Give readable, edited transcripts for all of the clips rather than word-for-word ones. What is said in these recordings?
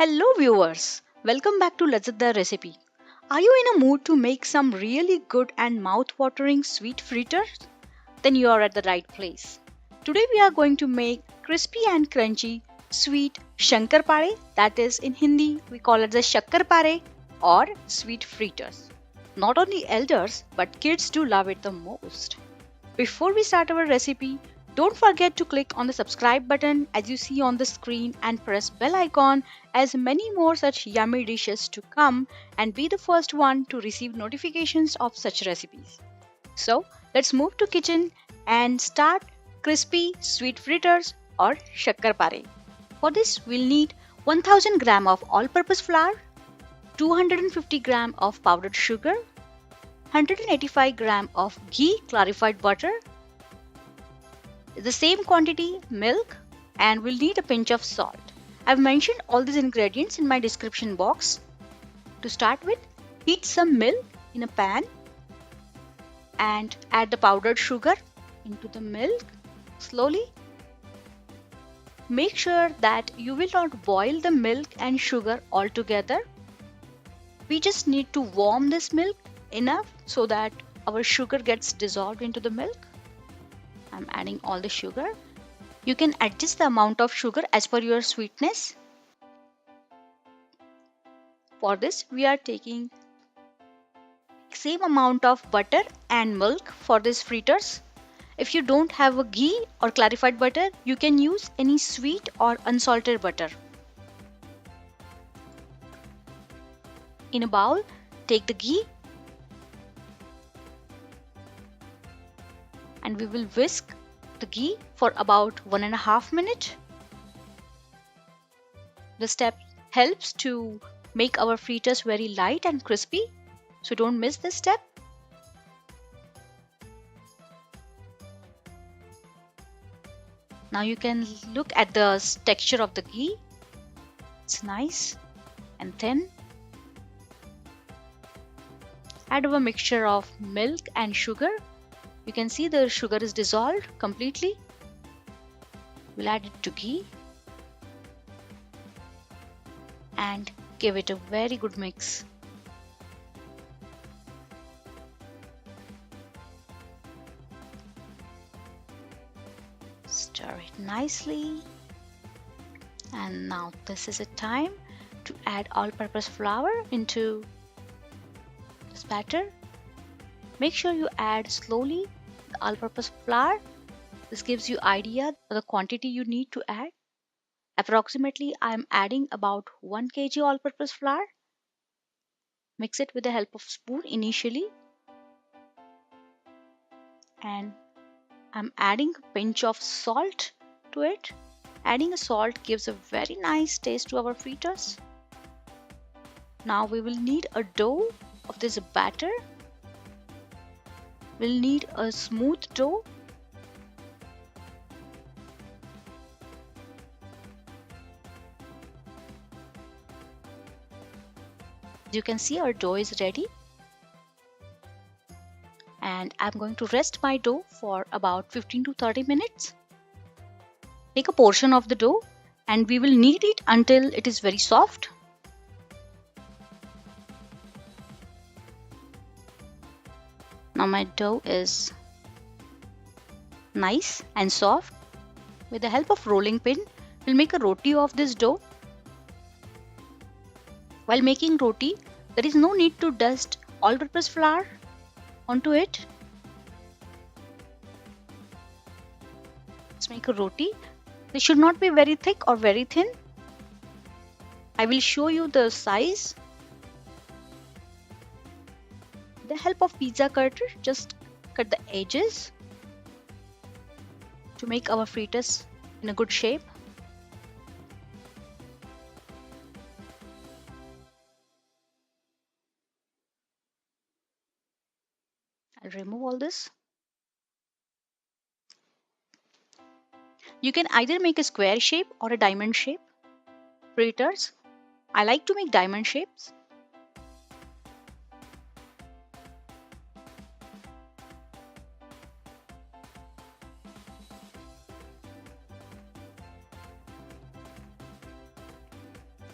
Hello viewers, welcome back to Ladzaddar Recipe. Are you in a mood to make some really good and mouth-watering sweet fritters? Then you are at the right place. Today we are going to make crispy and crunchy sweet Shankarpare, that is in Hindi we call it the Shakkarpare or sweet fritters. Not only elders but kids do love it the most. Before we start our recipe, don't forget to click on the subscribe button as you see on the screen and press bell icon as many more such yummy dishes to come and be the first one to receive notifications of such recipes. So, let's move to kitchen and start crispy sweet fritters or shakkarpare. For this, we'll need 1000 gram of all-purpose flour, 250 gram of powdered sugar, 185 gram of ghee clarified butter, the same quantity milk, and we'll need a pinch of salt. I've mentioned all these ingredients in my description box. To start with, heat some milk in a pan and add the powdered sugar into the milk slowly. Make sure that you will not boil the milk and sugar all together. We just need to warm this milk enough so that our sugar gets dissolved into the milk. I'm adding all the sugar. You can adjust the amount of sugar as per your sweetness. For this, we are taking same amount of butter and milk for these fritters. If you don't have a ghee or clarified butter, you can use any sweet or unsalted butter. In a bowl, take the ghee and we will whisk the ghee for about 1.5 minutes. The step helps to make our fritters very light and crispy, so don't miss this step. Now you can look at the texture of the ghee. It's nice and thin. Add our mixture of milk and sugar. You can see the sugar is dissolved completely. We'll add it to ghee and give it a very good mix. Stir it nicely. And now this is a time to add all-purpose flour into this batter. Make sure you add slowly the all-purpose flour. This gives you idea of the quantity you need to add. Approximately I am adding about 1 kg all-purpose flour. Mix it with the help of spoon initially. And I'm adding a pinch of salt to it. Adding a salt gives a very nice taste to our fritters. Now we will need a dough of this batter. We'll need a smooth dough. You can see our dough is ready. And I'm going to rest my dough for about 15 to 30 minutes. Take a portion of the dough and we will knead it until it is very soft. Now my dough is nice and soft. With the help of rolling pin, we'll make a roti of this dough. While making roti, there is no need to dust all-purpose flour onto it. Let's make a roti. This should not be very thick or very thin. I will show you the size. With the help of pizza cutter, just cut the edges to make our fritters in a good shape. I'll remove all this. You can either make a square shape or a diamond shape. Fritters, I like to make diamond shapes.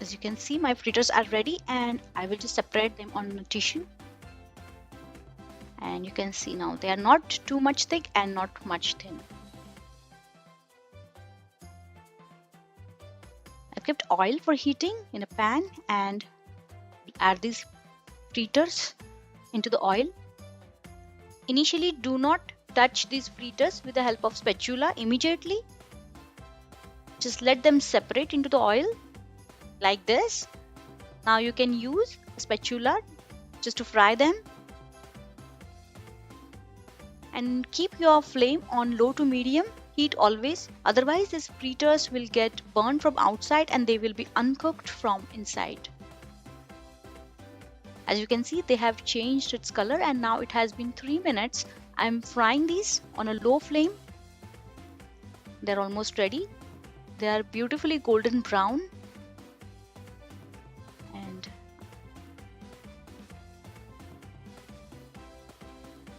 As you can see, my fritters are ready and I will just separate them on a tissue. And you can see now they are not too much thick and not much thin. I've kept oil for heating in a pan and add these fritters into the oil. Initially, do not touch these fritters with the help of spatula immediately. Just let them separate into the oil like this. Now you can use a spatula just to fry them. And keep your flame on low to medium heat always, otherwise these fritters will get burned from outside and they will be uncooked from inside. As you can see, they have changed its color and now it has been 3 minutes. I'm frying these on a low flame. They're almost ready. They are beautifully golden brown. And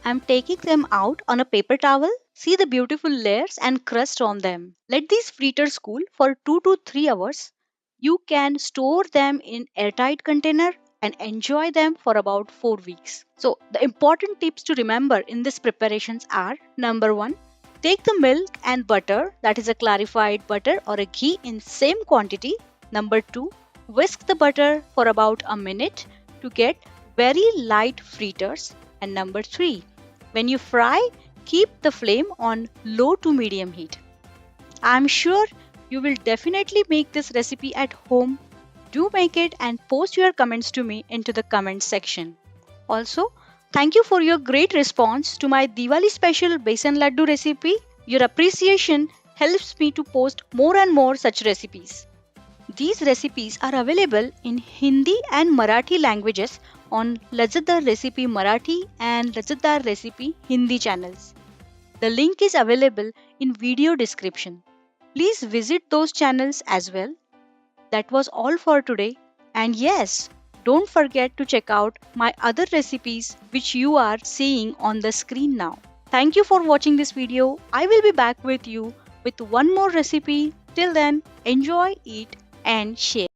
I'm taking them out on a paper towel. See the beautiful layers and crust on them. Let these fritters cool for 2 to 3 hours. You can store them in airtight container and enjoy them for about 4 weeks. So the important tips to remember in these preparations are: number 1, take the milk and butter, that is a clarified butter or a ghee, in same quantity. Number 2, whisk the butter for about a minute to get very light fritters. And number 3, when you fry, keep the flame on low to medium heat. I am sure you will definitely make this recipe at home. Do make it and post your comments to me into the comment section. Also, thank you for your great response to my Diwali special besan laddu recipe. Your appreciation helps me to post more and more such recipes. These recipes are available in Hindi and Marathi languages on Lazzatdar Recipe Marathi and Lazzatdar Recipe Hindi channels. The link is available in video description. Please visit those channels as well. That was all for today. And yes, don't forget to check out my other recipes which you are seeing on the screen now. Thank you for watching this video. I will be back with you with one more recipe. Till then, enjoy, eat and share.